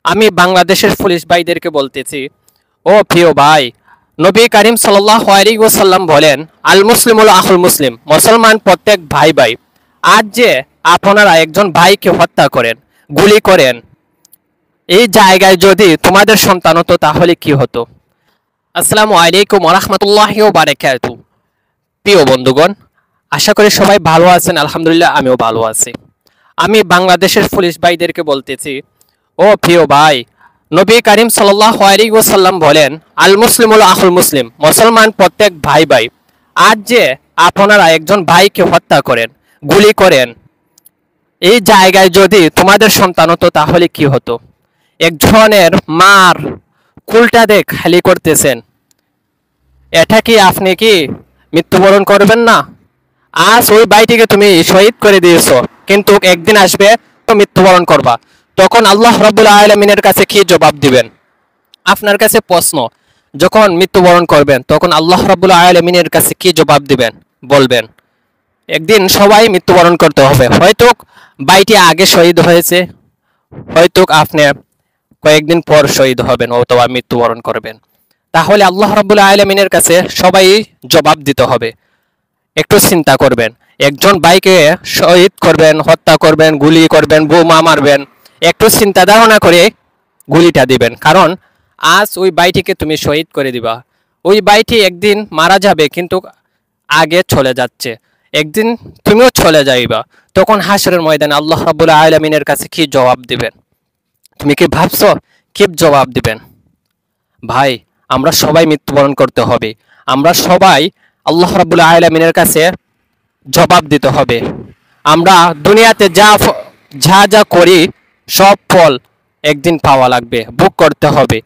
আমি বাংলাদেশের পুলিশ ভাইদেরকে বলতেছি, ও প্রিয় ভাই, নবী করিম সাল্লাল্লাহু আলাইহি ওয়াসাল্লাম বলেন, আল মুসলিমুল আখুল মুসলিম, মুসলমান প্রত্যেক ভাই ভাই। আজ যে আপনারা একজন ভাইকে হত্যা করেন, গুলি করেন, এই জায়গায় যদি তোমাদের সন্তান হতো তাহলে কি হতো? আসসালামু আলাইকুম ওয়া রাহমাতুল্লাহি ওয়া বারাকাতুহু। প্রিয় বন্ধুগণ, আশা করি সবাই ভালো আছেন। আলহামদুলিল্লাহ, আমিও ভালো আছি। আমি বাংলাদেশের পুলিশ ভাইদেরকে বলতেছি, ও প্রিয় ভাই, নবী করিম সাল্লাল্লাহু আলাইহি ওয়াসাল্লাম বলেন, আল মুসলিমুল আখুল মুসলিম, মুসলমান প্রত্যেক ভাই ভাই। আজ যে আপনারা একজন ভাইকে হত্যা করেন, গুলি করেন, এই জায়গায় যদি তোমাদের সন্তান হতো তাহলে কি হতো? একজনের মার কুলটা খালি করতেছেন, এটা কি আপনি কি মৃত্যুবরণ করবেন না? আজ ওই ভাইটিকে তুমি শহীদ করে দিয়েছো, কিন্তু একদিন আসবে তো মৃত্যুবরণ করবা। তখন আল্লাহ রাব্বুল আলামিনের কাছে কি জবাব দিবেন? আপনার কাছে প্রশ্ন, যখন মৃত্যুবরণ করবেন তখন আল্লাহ রাব্বুল আলামিনের কাছে কি জবাব দিবেন? বলবেন একদিন সবাই মৃত্যুবরণ করতে হবে। হয়তো ভাইটি আগে শহীদ হয়েছে, হয়তো আপনি কয়েকদিন পর শহীদ হবেন অথবা মৃত্যুবরণ করবেন। তাহলে আল্লাহ রাব্বুল আলামিনের কাছে সবাই জবাব দিতে হবে। একটু চিন্তা করবেন, একজন ভাইকে শহীদ করবেন, হত্যা করবেন, গুলি করবেন, বোমা মারবেন, একটু চিন্তা ধারণা করে গুলিটা দিবেন। কারণ আজ ওই ভাইটিকে তুমি শহীদ করে দিবা, ওই ভাইটি একদিন মারা যাবে, কিন্তু আগে চলে যাচ্ছে, একদিন তুমিও চলে যাইবা। তখন হাসরের ময়দানে আল্লাহ রাব্বুল আলামিনের কাছে কি জবাব দিবেন? তুমি কি ভাবছো কি জবাব দিবেন? ভাই, আমরা সবাই মৃত্যুবরণ করতে হবে, আমরা সবাই আল্লাহ রাব্বুল আলামিনের কাছে জবাব দিতে হবে। আমরা দুনিয়াতে যা যা করি সব ফল একদিন পাওয়া লাগবে, ভোগ করতে হবে।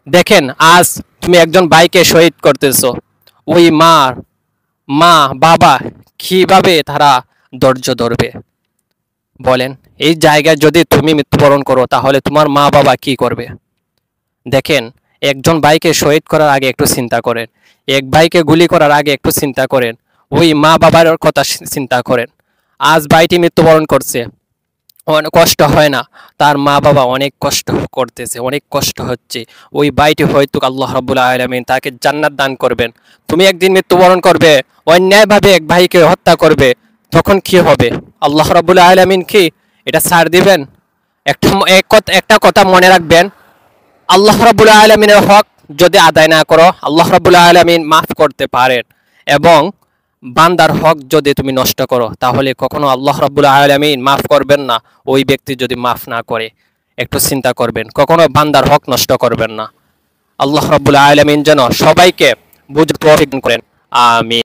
দেখেন, আজ তুমি একজন ভাইকে শহীদ করতেছো, ওই মা বাবা কিভাবে তারা ধৈর্য ধরবে বলেন? এই জায়গায় যদি তুমি মৃত্যুবরণ করো তাহলে তোমার মা বাবা কি করবে? দেখেন, একজন ভাইকে শহীদ করার আগে একটু চিন্তা করেন, এক ভাইকে গুলি করার আগে একটু চিন্তা করেন, ওই মা বাবার কথা চিন্তা করেন। আজ ভাইটি মৃত্যুবরণ করছে, অনেক কষ্ট হয় না? তার মা বাবা অনেক কষ্ট করতেছে, অনেক কষ্ট হচ্ছে। ওই ভাইটি হয়তো আল্লাহ রাব্বুল আলামিন তাকে জান্নাত দান করবেন। তুমি একদিন মৃত্যুবরণ করবে, অন্যায়ভাবে এক ভাইকে হত্যা করবে, তখন কি হবে? আল্লাহ রাব্বুল আলামিন কি এটা ছাড় দিবেন? একটা কথা মনে রাখবেন, আল্লাহ রাব্বুল আলামিনের হক যদি আদায় না করো, আল্লাহ রাব্বুল আলামিন মাফ করতে পারেন। এবং বান্দার হক যদি তুমি নষ্ট করো তাহলে কখনো আল্লাহ রাব্বুল আলামিন মাফ করবেন না। ওই ব্যক্তি যদি মাফ না করে, একটু চিন্তা করবেন, কখনো বান্দার হক নষ্ট করবেন না। আল্লাহ রাব্বুল আলামিন যেন সবাইকে বুঝতে তৌফিক দান করেন। আমিন।